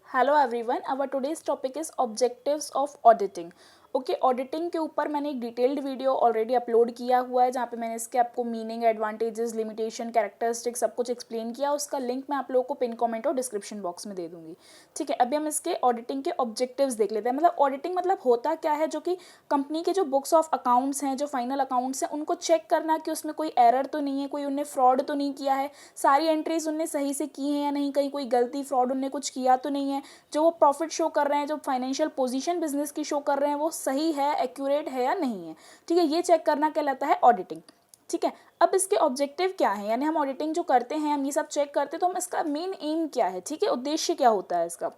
Hello everyone, our today's topic is objectives of auditing. Okay, auditing के ऊपर मैंने एक डिटेल्ड वीडियो ऑलरेडी अपलोड किया हुआ है जहाँ पे मैंने इसके आपको मीनिंग, एडवांटेजेस, लिमिटेशन, कैरेक्टरिस्टिक्स सब कुछ एक्सप्लेन किया। उसका लिंक मैं आप लोगों को पिन कमेंट और डिस्क्रिप्शन बॉक्स में दे दूंगी। ठीक है, अभी हम इसके ऑडिटिंग के ऑब्जेक्टिव्स देख लेते हैं। मतलब ऑडिटिंग मतलब होता क्या है, जो कि कंपनी के जो बुक्स ऑफ अकाउंट्स हैं, जो फाइनल अकाउंट्स हैं, उनको चेक करना कि उसमें कोई एरर तो नहीं है, कोई उनने फ्रॉड तो नहीं किया है, सारी एंट्रीज उनने सही से की हैं या नहीं, कहीं कोई गलती फ्रॉड उनने कुछ किया तो नहीं है, जो वो प्रॉफिट शो कर रहे हैं, जो फाइनेंशियल पोजीशन बिजनेस की शो कर रहे हैं वो सही है, एक्यूरेट है या नहीं है। ठीक है, ये चेक करना कहलाता है ऑडिटिंग। ठीक है, अब इसके ऑब्जेक्टिव क्या है, यानी हम ऑडिटिंग जो करते हैं, हम ये सब चेक करते हैं, तो हम इसका मेन एम क्या है, ठीक है, उद्देश्य क्या होता है इसका।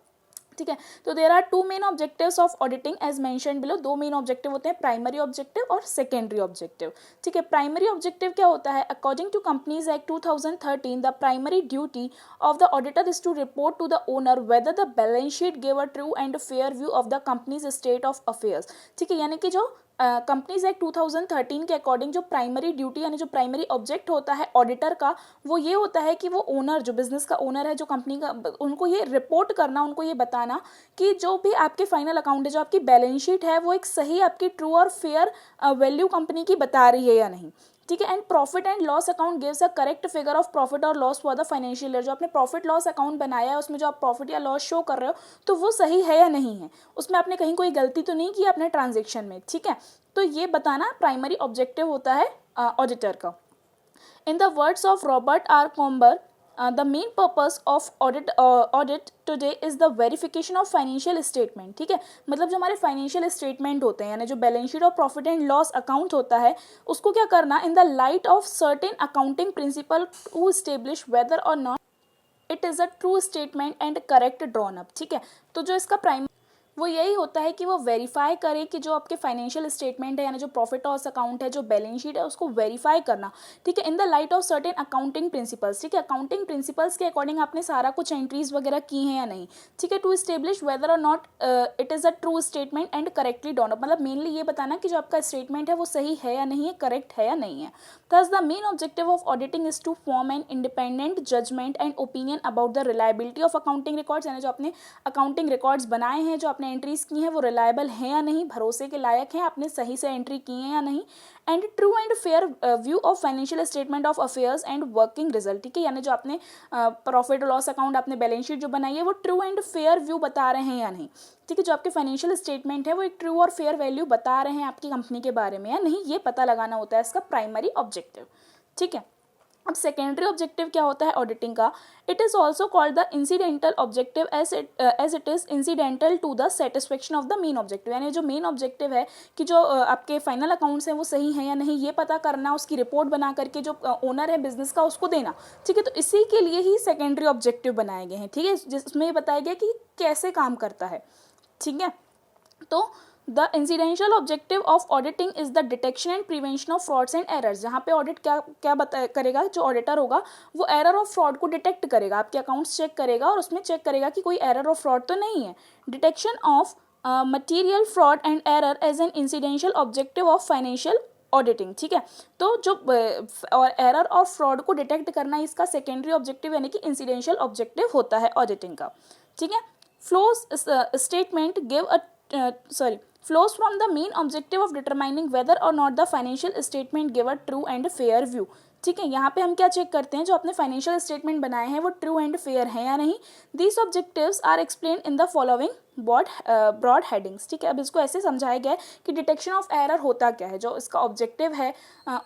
ठीक है, तो there are two main objectives of auditing as mentioned below. दो मेन ऑब्जेक्टिव होते हैं, प्राइमरी ऑब्जेक्टिव और सेकेंडरी ऑब्जेक्टिव। ठीक है, प्राइमरी ऑब्जेक्टिव क्या होता है, according to companies act 2013 the primary duty of the auditor is to report to the owner whether the balance sheet give a true and fair view of the company's state of affairs. ठीक है, यानी कि जो companies act 2013 के according जो primary duty यानी जो primary object होता है ऑडिटर का, वो ये होता है कि वो ओनर, जो बिजनेस का ओनर है, जो कंपनी का, उनको ये रिपोर्ट करना, उनको ये बताना कि जो भी आपके फाइनल अकाउंट है, जो आपकी बैलेंस शीट है, वो एक सही आपकी ट्रू और फेयर वैल्यू कंपनी की बता रही है या नहीं। ठीक है, and profit and loss account gives a correct figure of profit और loss for the financial year. जो आपने प्रॉफिट लॉस अकाउंट बनाया है, उसमें जो आप प्रॉफिट या लॉस शो कर रहे हो, तो वो सही है या नहीं है, उसमें आपने कहीं कोई गलती तो नहीं की अपने ट्रांजेक्शन में। ठीक है, तो ये बताना प्राइमरी ऑब्जेक्टिव होता है ऑडिटर का। In the words of Robert R. Comber, the main purpose of audit today is the verification of financial statement. ठीक है, मतलब जो हमारे फाइनेंशियल स्टेटमेंट होते हैं, यानी जो बैलेंस शीट और प्रॉफिट एंड लॉस अकाउंट होता है, उसको क्या करना, in the light of certain accounting principle to establish whether or not it is a true statement and correct drawn up. ठीक है, तो जो इसका प्राइम वो यही होता है कि वो वेरीफाई करे कि जो आपके फाइनेंशियल स्टेटमेंट है, यानी जो प्रॉफिट लॉस अकाउंट है, जो बैलेंस शीट है, उसको वेरीफाई करना। ठीक है, इन the light of certain accounting principles. ठीक है, अकाउंटिंग प्रिंसिपल्स के अकॉर्डिंग आपने सारा कुछ एंट्रीज वगैरह की हैं या नहीं। ठीक है, to establish whether or not it is a true statement and correctly done up. मतलब मेनली ये बताना कि जो आपका स्टेटमेंट है वो सही है या नहीं है, करेक्ट है या नहीं है। Thus the main objective of auditing is to form an independent judgement and opinion about the reliability of accounting records. यानी जो आपने अकाउंटिंग रिकॉर्ड्स बनाए हैं, जो आपने एंट्रीज की हैं, वो रिलायबल हैं या नहीं, भरोसे के लायक हैं, आपने सही से एंट्री की है या नहीं। And true and fair view of financial statement of affairs and working result. ठीक है, यानी जो आपने प्रॉफिट लॉस अकाउंट, आपने बैलेंस शीट जो बनाई है, वो ट्रू एंड फेयर व्यू बता रहे हैं या नहीं। ठीक है, जो आपके फाइनेंशियल स्टेटमेंट है वो एक ट्रू और फेयर वैल्यू बता रहे हैं आपकी कंपनी के बारे में या नहीं, ये पता लगाना होता है इसका प्राइमरी ऑब्जेक्टिव। ठीक है, अब सेकेंडरी ऑब्जेक्टिव क्या होता है ऑडिटिंग का, it is also called the incidental objective as it is incidental to the satisfaction of the main objective. यानी जो मेन ऑब्जेक्टिव है कि जो आपके फाइनल अकाउंट्स हैं वो सही हैं या नहीं, ये पता करना, उसकी रिपोर्ट बना करके जो ओनर है बिजनेस का उसको देना। ठीक है, तो इसी के लिए ही सेकेंडरी ऑब्जेक्टिव बनाए गए हैं। ठीक है, जिसमें ये बताया गया कि कैसे काम करता है। ठीक है, तो the incidental objective of auditing is the detection and prevention of frauds and errors. जहाँ पे ऑडिट क्या क्या करेगा, जो ऑडिटर होगा वो एरर और फ्रॉड को डिटेक्ट करेगा, आपके अकाउंट्स चेक करेगा और उसमें चेक करेगा कि कोई एरर और फ्रॉड तो नहीं है। Detection of material fraud and error as an incidental objective of financial auditing. ठीक है, तो जो और एरर और फ्रॉड को डिटेक्ट करना इसका सेकेंडरी ऑब्जेक्टिव यानी कि इंसिडेंशियल ऑब्जेक्टिव होता है ऑडिटिंग का। ठीक है, flows statement give a flows from the main objective of determining whether or not the financial statement give a true and fair view। ठीक है, यहाँ पे हम क्या चेक करते हैं, जो अपने फाइनेंशियल स्टेटमेंट बनाए हैं वो ट्रू एंड फेयर हैं या नहीं। These objectives are explain in the following broad headings. ठीक है, अब इसको ऐसे समझाया गया है कि डिटेक्शन ऑफ एरर होता क्या है। जो इसका ऑब्जेक्टिव है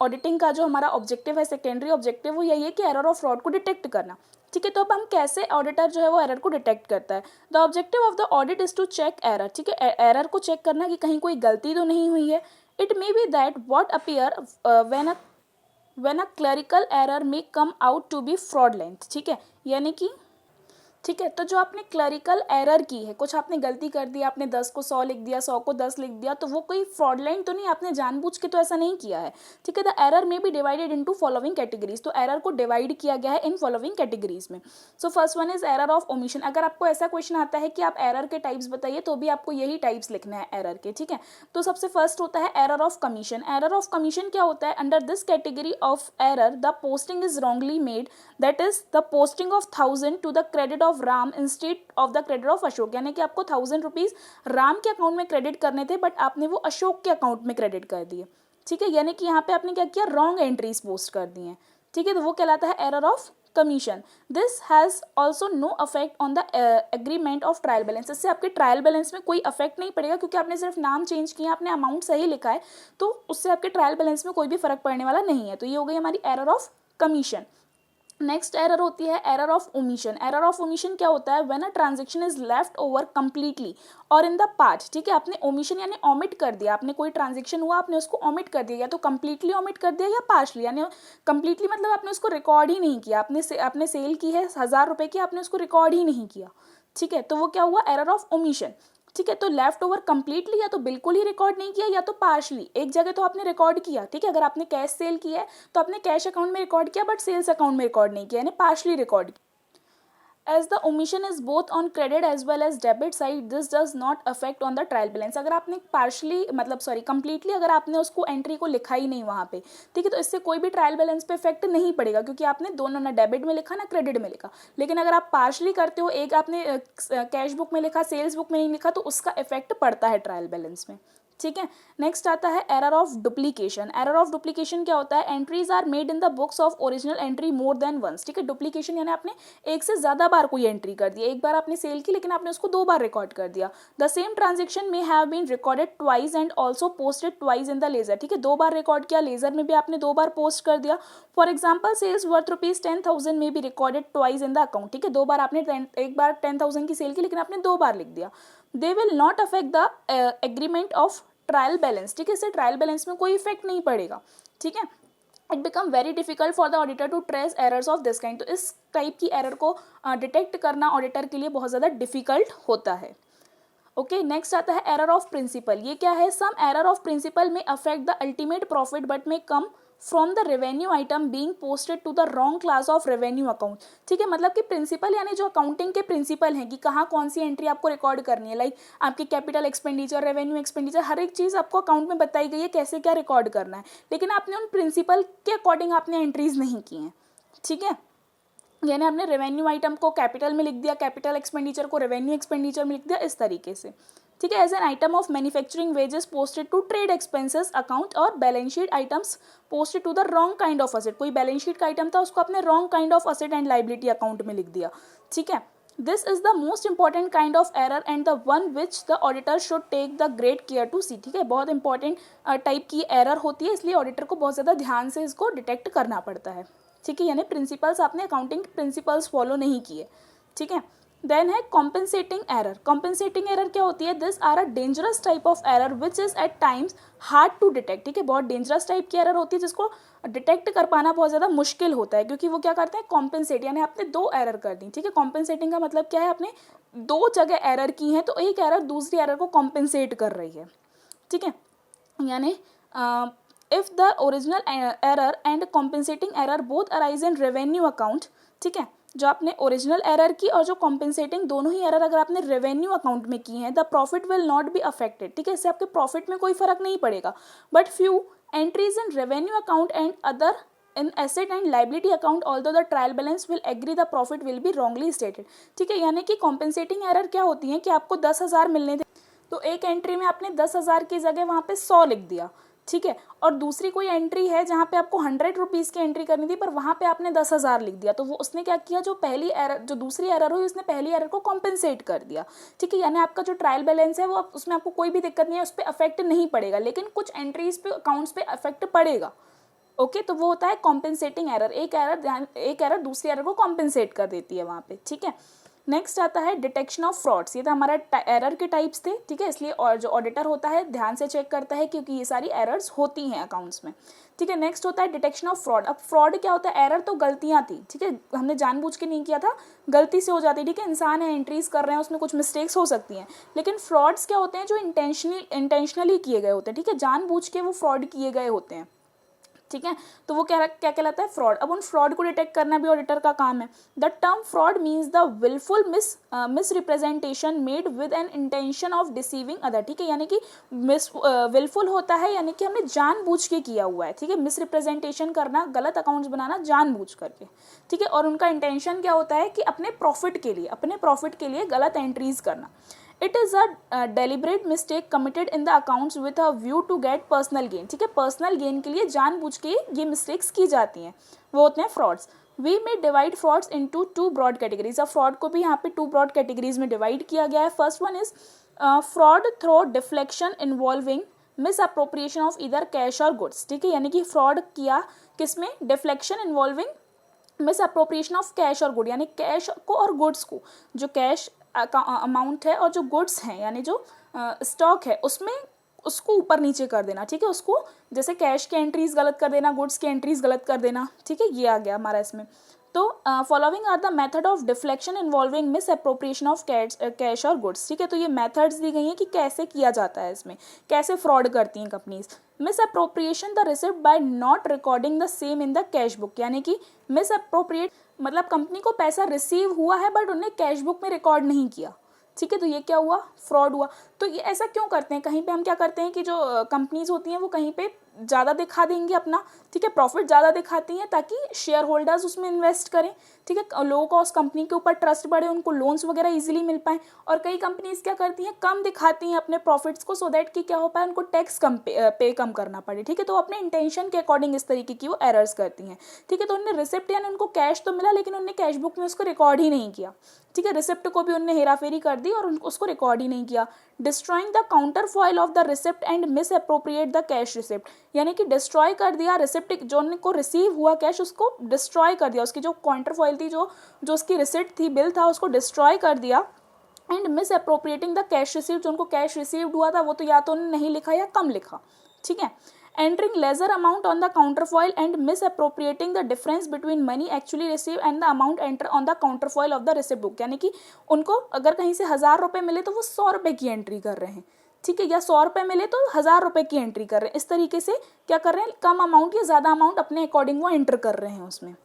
ऑडिटिंग का, जो हमारा ऑब्जेक्टिव है सेकेंडरी ऑब्जेक्टिव, वो यही है कि एरर और फ्रॉड को डिटेक्ट करना। ठीक है, तो अब हम कैसे ऑडिटर जो है वो एरर को डिटेक्ट करता है। The objective of the audit is to check error. ठीक है, एरर को चेक करना कि कहीं कोई गलती तो नहीं हुई है। It may be that what appear when a clerical error may come out to be fraudulent. ठीक है, यानी कि ठीक है, तो जो आपने क्लरिकल एरर की है, कुछ आपने गलती कर दी, आपने 10 को 100 लिख दिया, 100 को 10 लिख दिया, तो वो कोई फ्रॉडलेंट तो नहीं, आपने जानबूझ के तो ऐसा नहीं किया है। ठीक है, the error may be divided into following categories. तो एरर को डिवाइड किया गया है इन फॉलोइंग कैटेगरीज में। So first one is error of omission. अगर आपको ऐसा क्वेश्चन आता है कि आप एरर के टाइप्स बताइए, तो भी आपको यही टाइप्स लिखना है एरर के। ठीक है, तो सबसे फर्स्ट होता है error of commission. Error of commission क्या होता है, under this category of error the posting is wrongly made, that is the posting of 1000 to the credit of Ram instead of the credit of Ashok, यानी कि आपको 1000 rupees Ram के account में credit करने थे बट आपने वो अशोक के अकाउंट में क्रेडिट कर दिए, ठीक है, यानी कि यहाँ पे आपने क्या किया, रॉन्ग एंट्रीज पोस्ट कर दी हैं, ठीक है, तो वो कहलाता है error of commission. This has also no affect on the agreement of trial balance, इससे आपके ट्रायल बैलेंस में कोई अफेक्ट नहीं पड़ेगा क्योंकि आपने सिर्फ नाम चेंज किया, आपने अमाउंट सही लिखा है, तो उससे आपके ट्रायल बैलेंस में कोई भी फर्क पड़ने वाला नहीं है। तो ये हो गई हमारी error of commission. Next error होती है error of omission. Error of omission क्या होता है, when a transaction is left over completely और इन द पार्ट, ठीक है, आपने ओमिशन यानी ओमिट कर दिया, आपने कोई ट्रांजेक्शन हुआ आपने उसको ओमिट कर दिया, या तो कंप्लीटली ओमिट कर दिया या पार्शली, यानी कंप्लीटली मतलब आपने उसको रिकॉर्ड ही नहीं किया, आपने सेल की है 1000 रुपये की, आपने उसको रिकॉर्ड ही नहीं किया, ठीक है, तो वो क्या हुआ, एरर ऑफ ओमिशन, ठीक है। तो लेफ्ट ओवर कंप्लीटली या तो बिल्कुल ही रिकॉर्ड नहीं किया या तो पार्शली, एक जगह तो आपने रिकॉर्ड किया, ठीक है, अगर आपने कैश सेल किया है तो आपने कैश अकाउंट में रिकॉर्ड किया बट सेल्स अकाउंट में रिकॉर्ड नहीं किया, यानी पार्शली रिकॉर्ड किया। As the omission is both on credit as well as debit side, this does not affect on the trial balance. अगर आपने पार्शली मतलब कंप्लीटली अगर आपने उसको एंट्री को लिखा ही नहीं वहाँ पे, ठीक है, तो इससे कोई भी ट्रायल बैलेंस पे इफेक्ट नहीं पड़ेगा क्योंकि आपने दोनों ना डेबिट में लिखा ना क्रेडिट में लिखा। लेकिन अगर आप पार्शली करते हो, एक आपने कैश बुक में लिखा सेल्स बुक में नहीं लिखा, तो उसका इफेक्ट पड़ता है ट्रायल बैलेंस में, ठीक है। नेक्स्ट आता है error of duplication. Error of duplication क्या होता है, entries are made in the books of original entry more than once, ठीक है। डुप्लीकेशन यानी आपने एक से ज्यादा बार कोई एंट्री कर दिया, एक बार आपने सेल की लेकिन आपने उसको 2 बार रिकॉर्ड कर दिया। The same transaction may have been recorded twice and also posted twice in the ledger, ठीक है, 2 बार रिकॉर्ड किया, लेजर में भी आपने 2 बार पोस्ट कर दिया। फॉर एग्जाम्पल सेल्स वर्थ ₹10,000 में भी recorded twice in the account, ठीक है, 2 बार आपने एक बार 10,000 की सेल की लेकिन आपने 2 बार लिख दिया। They will not affect the agreement of trial balance, ठीक है, इससे ट्रायल बैलेंस में कोई इफेक्ट नहीं पड़ेगा, ठीक है। It become very difficult for the auditor to trace errors of this kind, तो इस टाइप की एरर को डिटेक्ट करना ऑडिटर के लिए बहुत ज़्यादा डिफिकल्ट होता है। ओके, नेक्स्ट आता है एरर ऑफ प्रिंसिपल। ये क्या है, some error of principle may affect the ultimate profit but may come from the revenue item being posted to the wrong class of revenue account, ठीक है, मतलब कि प्रिंसिपल यानी जो अकाउंटिंग के प्रिंसिपल हैं कि कहाँ कौन सी एंट्री आपको रिकॉर्ड करनी है, लाइक आपकी कैपिटल एक्सपेंडिचर, रेवेन्यू एक्सपेंडिचर, हर एक चीज़ आपको अकाउंट में बताई गई है कैसे क्या रिकॉर्ड करना है, लेकिन आपने उन प्रिंसिपल के अकॉर्डिंग आपने एंट्रीज नहीं की हैं, ठीक है, यानी आपने रेवेन्यू आइटम को कैपिटल में लिख दिया, कैपिटल एक्सपेंडिचर को रेवेन्यू एक्सपेंडिचर में लिख दिया, इस तरीके से, ठीक है। As an item of manufacturing wages posted to trade expenses account और balance sheet items posted to the wrong kind of asset, कोई बैलेंस शीट का आइटम था उसको आपने wrong kind of asset and liability account में लिख दिया, ठीक है। This is the most important kind of error and the one which the auditor should take the great care to see, ठीक है, बहुत इंपॉर्टेंट टाइप की एरर होती है, इसलिए ऑडिटर को बहुत ज़्यादा ध्यान से इसको डिटेक्ट करना पड़ता है, ठीक है, यानी प्रिंसिपल्स आपने अकाउंटिंग प्रिंसिपल्स फॉलो नहीं किए, ठीक है। देन है कॉम्पेंसेटिंग एरर। कॉम्पेंसेटिंग एरर क्या होती है, this are a dangerous type of error which is at times hard to detect, ठीक है, बहुत डेंजरस टाइप की एरर होती है जिसको डिटेक्ट कर पाना बहुत ज़्यादा मुश्किल होता है, क्योंकि वो क्या करते हैं, कॉम्पेंसेट, यानी आपने 2 एरर कर दी, ठीक है। कॉम्पेंसेटिंग का मतलब क्या है, आपने 2 जगह एरर की हैं तो एक एरर दूसरी एरर को कॉम्पेंसेट कर रही है, ठीक है, यानी if the original error and compensating error both arise in revenue account, ठीक है, जो आपने ओरिजिनल एरर की और जो कॉम्पेंसेटिंग दोनों ही एरर अगर आपने रेवेन्यू अकाउंट में की हैं, the profit will not be affected, ठीक है, इससे आपके प्रॉफिट में कोई फर्क नहीं पड़ेगा, but few entries in revenue account and other in asset and liability account although the trial balance will agree the profit will be wrongly stated, ठीक है, यानी कि कॉम्पेंसेटिंग एरर क्या होती है कि आपको 10,000 मिलने थे तो एक एंट्री में आपने 10,000 की जगह वहाँ पे 100 लिख दिया, ठीक है, और दूसरी कोई एंट्री है जहाँ पे आपको 100 रुपीज़ की एंट्री करनी थी पर वहाँ पे आपने 10,000 लिख दिया, तो वो उसने क्या किया, जो दूसरी एरर हुई उसने पहली एरर को कॉम्पेंसेट कर दिया, ठीक है, यानी आपका जो ट्रायल बैलेंस है वो उसमें आपको कोई भी दिक्कत नहीं है, उस पर अफेक्ट नहीं पड़ेगा, लेकिन कुछ एंट्रीज पे अकाउंट्स पे अफेक्ट पड़ेगा, ओके, तो वो होता है कॉम्पेंसेटिंग एरर, एक एरर दूसरी एरर को कॉम्पेंसेट कर देती है वहाँ पे, ठीक है। नेक्स्ट आता है डिटेक्शन ऑफ फ्रॉड्स। ये तो हमारा एरर के टाइप्स थे, ठीक है, इसलिए और जो ऑडिटर होता है ध्यान से चेक करता है क्योंकि ये सारी एरर्स होती हैं अकाउंट्स में, ठीक है। नेक्स्ट होता है डिटेक्शन ऑफ फ्रॉड। अब फ्रॉड क्या होता है, एरर तो गलतियाँ थी, ठीक है, हमने जानबूझ के नहीं किया था, गलती से हो जाती है, ठीक है, इंसान है एंट्रीज कर रहे हैं उसमें कुछ मिस्टेक्स हो सकती हैं, लेकिन फ्रॉड्स क्या होते हैं जो इंटेंशनली किए गए होते हैं, ठीक है, जानबूझ के वो फ्रॉड किए गए होते हैं, ठीक है, तो वो क्या कहलाता है, फ्रॉड। अब उन फ्रॉड को डिटेक्ट करना भी ऑडिटर का काम है। The term fraud means the wilful misrepresentation made with an intention of deceiving other, ठीक है, यानी कि विलफुल होता है यानी कि हमने जानबूझ के किया हुआ है, ठीक है, मिस रिप्रेजेंटेशन करना, गलत अकाउंट्स बनाना जानबूझ करके, ठीक है, और उनका इंटेंशन क्या होता है कि अपने प्रॉफिट के लिए गलत एंट्रीज करना। It is a deliberate mistake committed in the accounts with a view to get personal gain, ठीक है, पर्सनल गेन के लिए जानबूझ के ये मिस्टेक्स की जाती हैं, वो होते हैं frauds. We may divide frauds into 2 broad categories. अब फ्रॉड को भी यहाँ पे 2 ब्रॉड कैटेगरीज में डिवाइड किया गया है। First one is fraud through deflection involving misappropriation of either cash or goods, ठीक है, यानी कि फ्रॉड किया किसमें, deflection involving misappropriation of cash or good, यानी कैश को और गुड्स को, जो कैश अमाउंट है और जो गुड्स हैं यानी जो स्टॉक है उसमें उसको ऊपर नीचे कर देना, ठीक है, उसको जैसे कैश की एंट्रीज गलत कर देना, गुड्स की एंट्रीज गलत कर देना, ठीक है, ये आ गया हमारा इसमें। तो following are the method of deflection involving misappropriation of cash or goods, ठीक है, तो ये मेथड्स दी गई हैं कि कैसे किया जाता है, इसमें कैसे फ्रॉड करती हैं companies. Misappropriation the receipt by not recording the same in the cash book, यानी कि मिस अप्रोप्रिएट मतलब कंपनी को पैसा रिसीव हुआ है बट उन्हें कैश बुक में रिकॉर्ड नहीं किया, ठीक है, तो ये क्या हुआ, फ्रॉड हुआ। तो ये ऐसा क्यों करते हैं, कहीं पे हम क्या करते हैं कि जो कंपनीज होती हैं वो कहीं पे ज़्यादा दिखा देंगी अपना, ठीक है, प्रॉफिट ज़्यादा दिखाती हैं ताकि शेयर होल्डर्स उसमें इन्वेस्ट करें, ठीक है, लोगों को उस कंपनी के ऊपर ट्रस्ट बढ़े, उनको लोन्स वगैरह इजीली मिल पाए। और कई कंपनीज क्या करती हैं, कम दिखाती हैं अपने प्रॉफिट्स को, सो दैट कि क्या हो पाए, उनको टैक्स कम करना पड़े, ठीक है, तो अपने इंटेंशन के अकॉर्डिंग इस तरीके की वो एरर्स करती हैं, ठीक है। तो उन्हें रिसिप्ट यानी उनको कैश तो मिला लेकिन उन्होंने कैश बुक में उसको रिकॉर्ड ही नहीं किया, ठीक है, रिसिप्ट को भी उन्होंने हेराफेरी कर दी और उसको रिकॉर्ड ही नहीं किया। Destroying the counter foil of the receipt and miss appropriate the cash receipt, यानी कि डिस्ट्रॉय कर दिया रिसिप्ट, जो उनको रिसीव हुआ कैश उसको डिस्ट्रॉय कर दिया, उसकी जो काउंटर फॉइल थी, जो उसकी रिसिप्ट थी, बिल था, उसको डिस्ट्रॉय कर दिया। And misappropriating the cash received, जो उनको कैश रिसीव्ड हुआ था वो तो या तो उन्होंने नहीं लिखा या कम लिखा, ठीक है। Entering lesser amount on the counterfoil and misappropriating the difference between money actually received and the amount entered on the counterfoil of the receipt book, यानी कि उनको अगर कहीं से 1000 रुपये मिले तो वो 100 रुपये की एंट्री कर रहे हैं, ठीक है, या 100 रुपये मिले तो 1000 रुपये की एंट्री कर रहे हैं, इस तरीके से क्या कर रहे हैं, कम अमाउंट या ज़्यादा अमाउंट अपने अकॉर्डिंग वो एंटर कर रहे हैं उसमें,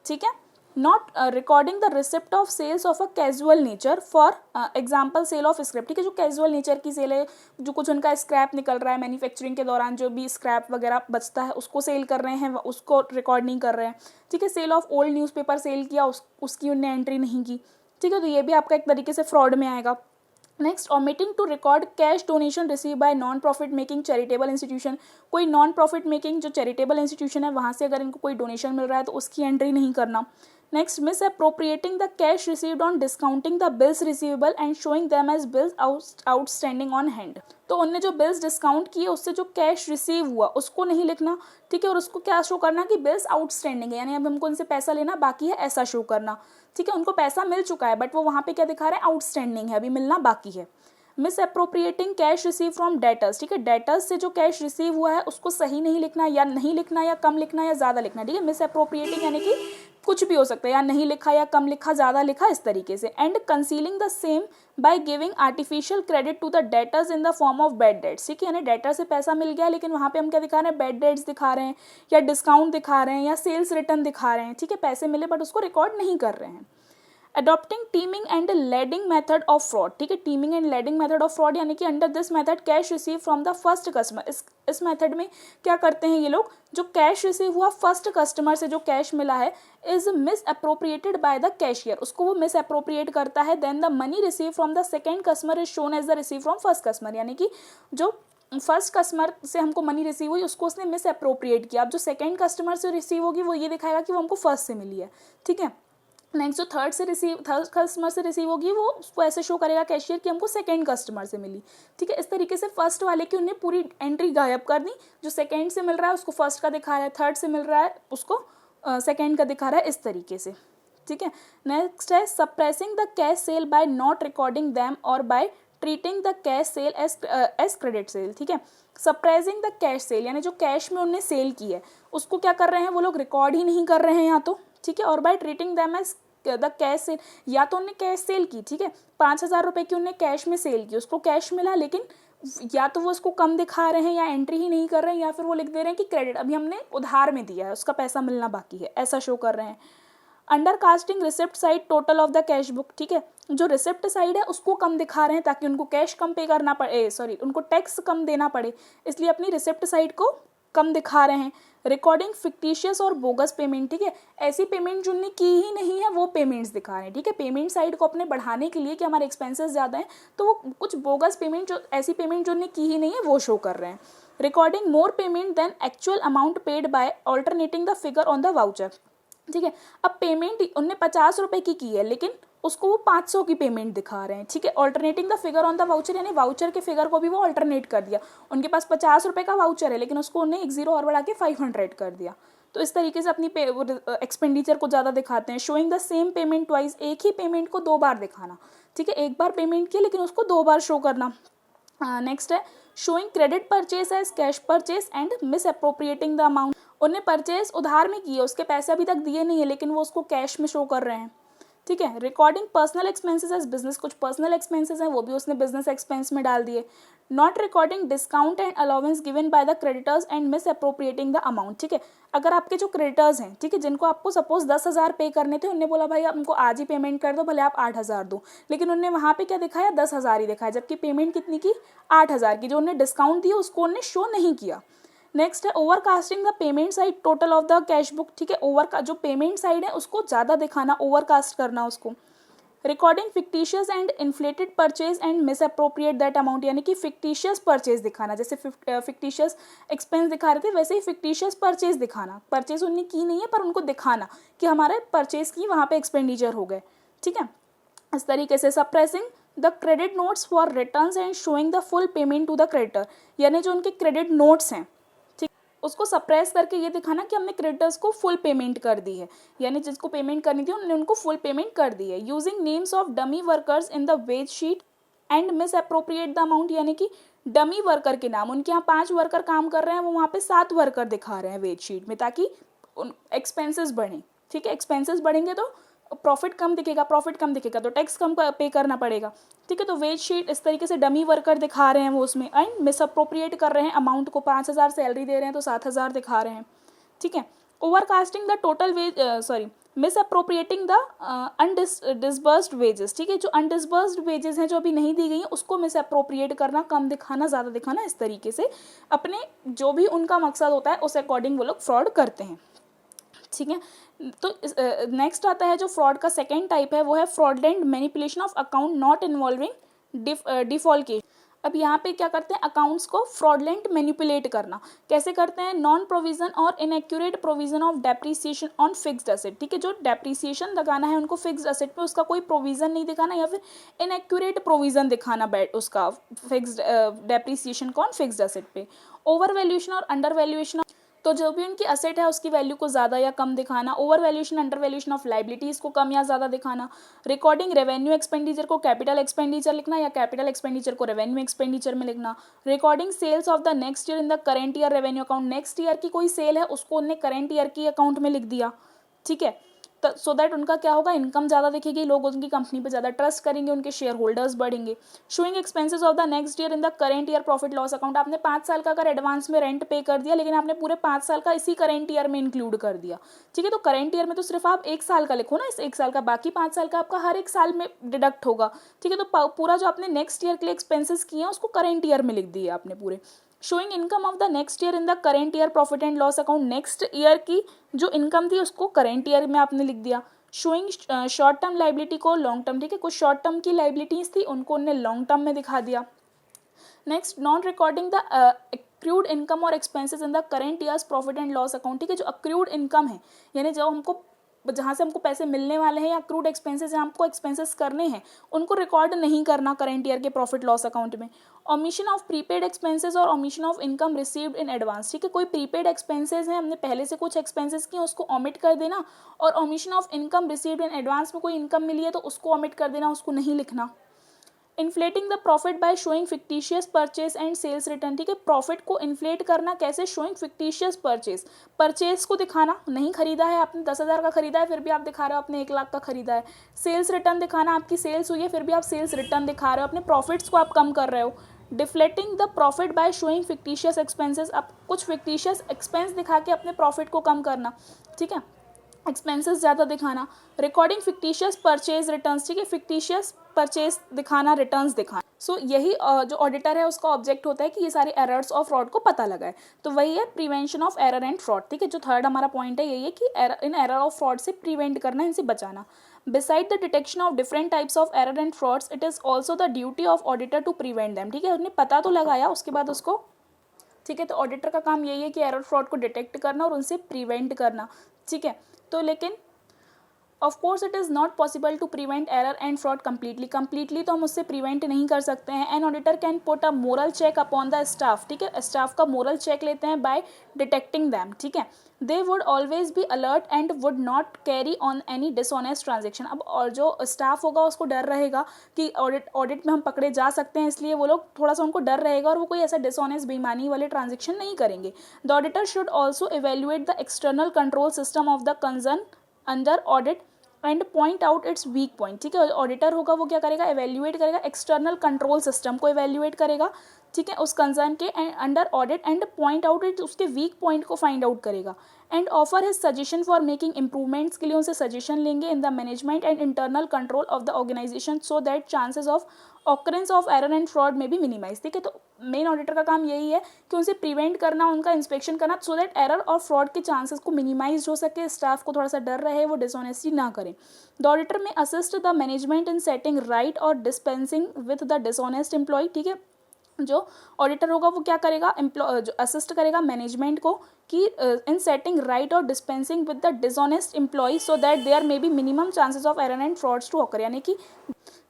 ठीक है। Not recording the receipt of sales of a casual nature, for example sale of scrap, ठीक है, जो कैजुअल नेचर की सेल है, जो कुछ उनका स्क्रैप निकल रहा है मैन्युफैक्चरिंग के दौरान, जो भी स्क्रैप वगैरह बचता है उसको सेल कर रहे हैं, उसको रिकॉर्ड नहीं कर रहे हैं, ठीक है। Sale of old newspaper sale किया, उसकी उनने एंट्री नहीं की, ठीक है, तो ये भी आपका एक तरीके से फ्रॉड में आएगा। Next, omitting to record cash donation receive by non profit making charitable institution, कोई नॉन प्रॉफिट मेकिंग जो चैरिटेबल इंस्टीट्यूशन है वहाँ से अगर इनको कोई डोनेशन मिल रहा है तो उसकी एंट्री नहीं करना। Next, misappropriating the cash received on discounting the bills receivable and showing them as bills outstanding on hand, तो उनने जो बिल्स डिस्काउंट किए उससे जो कैश रिसीव हुआ उसको नहीं लिखना, ठीक है, और उसको क्या शो करना कि बिल्स आउटस्टैंडिंग है, यानी अब हमको उनसे पैसा लेना बाकी है ऐसा शो करना, ठीक है, उनको पैसा मिल चुका है बट वो वहाँ पे क्या दिखा रहे हैं, आउटस्टैंडिंग है, अभी मिलना बाकी है। Miss appropriating cash receive from debtors, ठीक है, डेटर्स से जो कैश रिसीव हुआ है उसको सही नहीं लिखना या कम लिखना या ज़्यादा लिखना, ठीक है, मिस अप्रोप्रिएटिंग यानी कि कुछ भी हो सकता है, या नहीं लिखा या कम लिखा, ज़्यादा लिखा, इस तरीके से। And concealing the same by giving artificial credit to the debtors in the form of bad debts, ठीक है, यानी डेटर से पैसा मिल गया लेकिन वहाँ पे हम क्या दिखा रहे हैं, बैड डेट्स दिखा रहे हैं या डिस्काउंट दिखा रहे हैं या सेल्स रिटर्न दिखा रहे हैं, ठीक है, पैसे मिले बट उसको रिकॉर्ड नहीं कर रहे हैं। Adopting teeming and lading method of fraud, ठीक है, teeming and lading method of fraud, यानी कि under this method cash receive from the first customer, इस मेथड में क्या करते हैं ये लोग, जो कैश रिसीव हुआ फर्स्ट कस्टमर से जो कैश मिला है is misappropriated by the cashier, उसको वो मिस अप्रोप्रिएट करता है, then the money receive from the second customer is shown as the receive from first customer, यानी कि जो फर्स्ट कस्टमर से हमको मनी रिसीव हुई उसको उसने मिस अप्रोप्रिएट किया, अब जो सेकेंड कस्टमर से रिसीव होगी वो ये दिखाएगा कि वो हमको फर्स्ट से मिली है, ठीक है। नेक्स्ट, जो थर्ड कस्टमर से रिसीव होगी वो उसको ऐसे शो करेगा कैशियर कि हमको सेकंड कस्टमर से मिली, ठीक है, इस तरीके से फर्स्ट वाले की उन्हें पूरी एंट्री गायब कर दी, जो सेकंड से मिल रहा है उसको फर्स्ट का दिखा रहा है, थर्ड से मिल रहा है उसको सेकंड का दिखा रहा है, इस तरीके से, ठीक है। नेक्स्ट है suppressing the cash sale by not recording them or by treating the cash sale as credit sale, ठीक है। सप्रेसिंग द कैश सेल यानी जो कैश में उन्होंने सेल की है उसको क्या कर रहे हैं वो लोग, रिकॉर्ड ही नहीं कर रहे हैं यहाँ तो, ठीक है, और by treating them as the cash sale, या तो उन्होंने कैश सेल की, ठीक है, 5000 रुपये की उन्होंने कैश में सेल की, उसको कैश मिला लेकिन या तो वो उसको कम दिखा रहे हैं या एंट्री ही नहीं कर रहे हैं, या फिर वो लिख दे रहे हैं कि क्रेडिट अभी हमने उधार में दिया है, उसका पैसा मिलना बाकी है, ऐसा शो कर रहे हैं। Under casting receipt side total of the cash book, ठीक है, जो रिसिप्ट साइड है उसको कम दिखा रहे हैं ताकि उनको कैश कम पे करना पड़े, उनको टैक्स कम देना पड़े, इसलिए अपनी रिसिप्ट साइड को कम दिखा रहे हैं। रिकॉर्डिंग फिक्टिशियस और बोगस पेमेंट, ठीक है, ऐसी पेमेंट जो उन्होंने की ही नहीं है वो पेमेंट्स दिखा रहे हैं, ठीक है, पेमेंट साइड को अपने बढ़ाने के लिए कि हमारे एक्सपेंसेस ज़्यादा हैं तो वो कुछ बोगस पेमेंट, जो ऐसी पेमेंट जो उन्होंने की ही नहीं है वो शो कर रहे हैं। Recording more payment than actual amount paid by alternating the figure on the voucher, ठीक है, अब पेमेंट उनने 50 रुपये की है लेकिन उसको वो 500 की पेमेंट दिखा रहे हैं, ठीक है, alternating the figure on the voucher, यानी वाउचर के फिगर को भी वो ऑल्टरनेट कर दिया, उनके पास 50 रुपये का वाउचर है लेकिन उसको उन्हें एक जीरो और बढ़ा के 500 कर दिया, तो इस तरीके से अपनी एक्सपेंडिचर को ज़्यादा दिखाते हैं। Showing the same payment twice, एक ही पेमेंट को 2 बार दिखाना, ठीक है, एक बार पेमेंट की लेकिन उसको 2 बार शो करना। नेक्स्ट है showing credit purchase as cash purchase and misappropriating the amount, उन्हें परचेज उधार में की है, उसके पैसे अभी तक दिए नहीं है लेकिन वो उसको कैश में शो कर रहे हैं, ठीक है। Recording personal expenses as business, कुछ पर्सनल एक्सपेंसेस हैं वो भी उसने बिजनेस एक्सपेंस में डाल दिए। Not recording discount and allowance given by the creditors and misappropriating the amount, ठीक है, अगर आपके जो क्रेडिटर्स हैं, ठीक है, जिनको आपको सपोज 10,000 पे करने थे, उन्होंने बोला भाई आप हमको आज ही पेमेंट कर दो, भले आप 8,000 दो, लेकिन उन्होंने वहाँ पे क्या दिखाया 10,000 ही दिखाया, जबकि पेमेंट कितनी की 8,000 की, जो उन्होंने डिस्काउंट दिया उसको उन्होंने शो नहीं किया। नेक्स्ट है overcasting the payment side total of the cash book, ठीक है, ओवर का जो पेमेंट साइड है उसको ज़्यादा दिखाना, ओवरकास्ट करना उसको। Recording fictitious and inflated purchase and miss appropriate that amount, यानी कि फिक्टिशियस परचेज दिखाना, जैसे फिक्टिशियस एक्सपेंस दिखा रहे थे वैसे ही फिक्टिशियस परचेज दिखाना, परचेज उन्होंने की नहीं है पर उनको दिखाना कि हमारे परचेज की वहाँ पे एक्सपेंडिचर हो गए, ठीक है, इस तरीके से। Suppressing the credit notes for returns and showing the full payment to the creditor, यानी जो उनके क्रेडिट नोट्स हैं उसको सप्रेस करके ये दिखाना कि हमने क्रेडिटर्स को फुल पेमेंट कर दी है, यानी जिसको पेमेंट करनी थी उन्होंने उनको फुल पेमेंट कर दी है। Using names of dummy workers in the ways sheet and miss appropriate the amount, यानी कि डमी वर्कर के नाम, उनके यहाँ 5 वर्कर काम कर रहे हैं, वो वहाँ पे 7 वर्कर दिखा रहे हैं वेज शीट में ताकि एक्सपेंसेस बढ़ें, ठीक है, एक्सपेंसेस बढ़ेंगे तो प्रॉफिट कम दिखेगा, प्रॉफिट कम दिखेगा तो टैक्स कम पे करना पड़ेगा, ठीक है, तो वेज शीट इस तरीके से डमी वर्कर दिखा रहे हैं वो उसमें, एंड मिस अप्रोप्रिएट कर रहे हैं अमाउंट को, 5,000 सैलरी दे रहे हैं तो 7,000 दिखा रहे हैं, ठीक है। Overcasting the total wage misappropriating the undisbursed wages, ठीक है, जो अनडिसबर्स्ड वेजेस हैं जो अभी नहीं दी गई हैं उसको मिस अप्रोप्रिएट करना, कम दिखाना, ज़्यादा दिखाना, इस तरीके से अपने जो भी उनका मकसद होता है उस अकॉर्डिंग वो लोग फ्रॉड करते हैं, ठीक है। तो नेक्स्ट आता है जो फ्रॉड का सेकेंड टाइप है वो है fraudulent manipulation of account not involving defalcation. अब यहाँ पे क्या करते हैं, अकाउंट्स को फ्रॉडलेंट मैनिपुलेट करना कैसे करते हैं, नॉन प्रोविजन और inaccurate provision of depreciation on fixed asset, ठीक है, जो डेप्रीसिएशन लगाना है उनको फिक्स्ड एसेट पे उसका कोई प्रोविजन नहीं दिखाना, या फिर इनएक्यूरेट प्रोविजन दिखाना उसका फिक्स्ड डेप्रीसिएशन का ऑन फिक्स्ड एसेट पे। ओवर वैल्यूएशन और अंडर वैल्यूएशन, तो जो भी उनकी असेट है उसकी वैल्यू को ज़्यादा या कम दिखाना। Over valuation under valuation of liabilities को कम या ज़्यादा दिखाना। रिकॉर्डिंग रेवेन्यू एक्सपेंडिचर को कैपिटल एक्सपेंडिचर लिखना या कैपिटल एक्सपेंडिचर को रेवेन्यू एक्सपेंडिचर में लिखना। Recording sales of the next year in the current year revenue account, next year की कोई सेल है उसको उन्होंने करेंट ईयर की अकाउंट में लिख दिया, ठीक है, सो दैट उनका क्या होगा, इनकम ज़्यादा दिखेगी, लोग उनकी कंपनी पे ज़्यादा ट्रस्ट करेंगे, उनके शेयर होल्डर्स बढ़ेंगे। Showing expenses of the next year in the current year profit loss account, आपने 5 साल का अगर एडवांस में रेंट पे कर दिया लेकिन आपने पूरे 5 साल का इसी करेंट ईयर में इंक्लूड कर दिया, ठीक है, तो करेंट ईयर में तो सिर्फ आप 1 साल का लिखो ना, इस 1 साल का, बाकी 5 साल का आपका हर एक साल में डिडक्ट होगा, ठीक है, तो पूरा जो आपने नेक्स्ट ईयर के लिए एक्सपेंसेस किए हैं उसको करेंट ईयर में लिख दिए आपने पूरे। Showing income of the next year in the current year profit and loss account, next year की जो इनकम थी उसको करेंट ईयर में आपने लिख दिया। शोइंग शॉर्ट टर्म लाइबिलिटी को लॉन्ग टर्म, ठीक है, कुछ शॉर्ट टर्म की लाइबिलिटीज थी उनको उन्होंने लॉन्ग टर्म में दिखा दिया। Next non recording the accrued income और expenses in the current years profit and loss account, ठीक है, जो अक्रूड इनकम है यानी जो हमको जहाँ से हमको पैसे मिलने वाले हैं या अक्रूड एक्सपेंसेस जहाँ हमको एक्सपेंसेस करने हैं उनको रिकॉर्ड नहीं करना करेंट ईयर के प्रॉफिट लॉस अकाउंट में। ओमिशन ऑफ प्रीपेड एक्सपेंसेस और omission of income received in advance, ठीक है, कोई प्रीपेड एक्सपेंसेस हैं हमने पहले से कुछ एक्सपेंसेस किए उसको ओमिट कर देना, और omission of income received in advance में कोई इनकम मिली है तो उसको ओमिट कर देना, उसको नहीं लिखना। Inflating the profit by showing fictitious purchase and sales return, ठीक है, प्रॉफिट को इन्फ्लेट करना कैसे, शोइंग फिक्टिशियस परचेज, परचेज को दिखाना, नहीं खरीदा है आपने, 10,000 का खरीदा है फिर भी आप दिखा रहे हो आपने 1 लाख का खरीदा है। सेल्स रिटर्न दिखाना, आपकी सेल्स हुई है फिर भी आप सेल्स रिटर्न दिखा रहे हो, अपने प्रॉफिट्स को आप कम कर रहे हो। Deflating the profit by showing fictitious expenses, अब कुछ फिक्टिशियस एक्सपेंस दिखा के अपने प्रॉफिट को कम करना, ठीक है, एक्सपेंसेस ज़्यादा दिखाना, रिकॉर्डिंग फिक्टिशियस परचेज रिटर्न्स, ठीक है, फिक्टिशियस परचेज दिखाना, रिटर्न्स दिखाना। सो यही जो ऑडिटर है उसका ऑब्जेक्ट होता है कि ये सारे एरर्स और फ्रॉड को पता लगाए, तो वही है prevention of error and fraud, ठीक है। जो थर्ड हमारा पॉइंट है यही है कि इन एरर ऑफ फ्रॉड से प्रिवेंट करना, इनसे बचाना। Beside the detection of different types of error and frauds, it is also the duty of auditor to prevent them, ठीक है, उन्हें पता तो लगाया उसके बाद उसको, ठीक है, तो ऑडिटर का काम यही है कि एरर फ्रॉड को डिटेक्ट करना और उनसे प्रिवेंट करना, ठीक है। तो लेकिन of course it is not possible to prevent error and fraud completely तो हम उससे प्रिवेंट नहीं कर सकते हैं। An auditor can put a moral check upon the staff, ठीक है, स्टाफ का मोरल चेक लेते हैं बाय डिटेक्टिंग दैम, ठीक है। They would always be alert and would not carry on any dishonest transaction, अब और जो स्टाफ होगा उसको डर रहेगा कि ऑडिट में हम पकड़े जा सकते हैं, इसलिए वो लोग थोड़ा सा उनको डर रहेगा और वो कोई ऐसा डिसऑनेस्ट बेईमानी वाले ट्रांजेक्शन नहीं करेंगे। The auditor should also evaluate the external control system of the concern under audit and point out it's weak point, ठीक है, ऑडिटर होगा वो क्या करेगा, एवेल्युएट करेगा एक्सटर्नल कंट्रोल सिस्टम को, एवेल्युएट करेगा, ठीक है, उस कंसर्न के under audit and point out it, उसके वीक पॉइंट को फाइंड आउट करेगा and offer his suggestion for making improvements, के लिए उनसे सजेशन लेंगे in the management and internal control of the organisation so that chances of occurrence of error and fraud में भी minimise, ठीक है। तो मेन ऑडिटर का काम यही है कि उनसे प्रिवेंट करना, उनका इंस्पेक्शन करना, सो दैट एरर और फ्रॉड के चांसेस को मिनिमाइज हो सके, स्टाफ को थोड़ा सा डर रहे, वो डिसऑनेस्टी ना करें। The auditor may assist the management in setting right और dispensing with the dishonest employee, ठीक है, जो ऑडिटर होगा वो क्या करेगा, जो असिस्ट करेगा मैनेजमेंट को कि इन सेटिंग राइट और dispensing with the dishonest employ so that there may be minimum chances of error and frauds to occur, यानी कि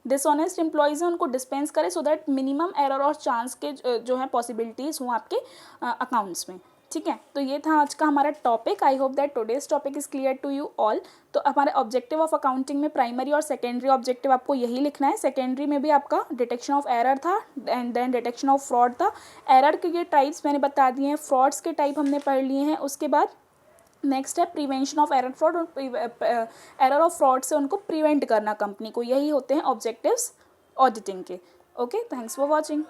डिसऑनेस्ट एम्प्लॉयज़ हैं उनको डिस्पेंस करें सो दैट मिनिमम एरर और चांस के जो है पॉसिबिलिटीज़ हों आपके अकाउंट्स में, ठीक है। तो ये था आज का हमारा topic. I hope that today's topic is clear to you all. तो हमारे ऑब्जेक्टिव ऑफ अकाउंटिंग में प्राइमरी और सेकेंडरी ऑब्जेक्टिव आपको यही लिखना है। सेकेंडरी में भी आपका डिटेक्शन ऑफ एरर था and then detection of fraud था। एरर के ये टाइप्स मैंने बता दिए हैं, फ्रॉड्स के टाइप हमने पढ़ लिए हैं। उसके बाद नेक्स्ट है प्रिवेंशन ऑफ एरर फ्रॉड, और एरर ऑफ फ्रॉड से उनको प्रिवेंट करना कंपनी को। यही होते हैं ऑब्जेक्टिव्स ऑडिटिंग के। Okay, thanks for watching.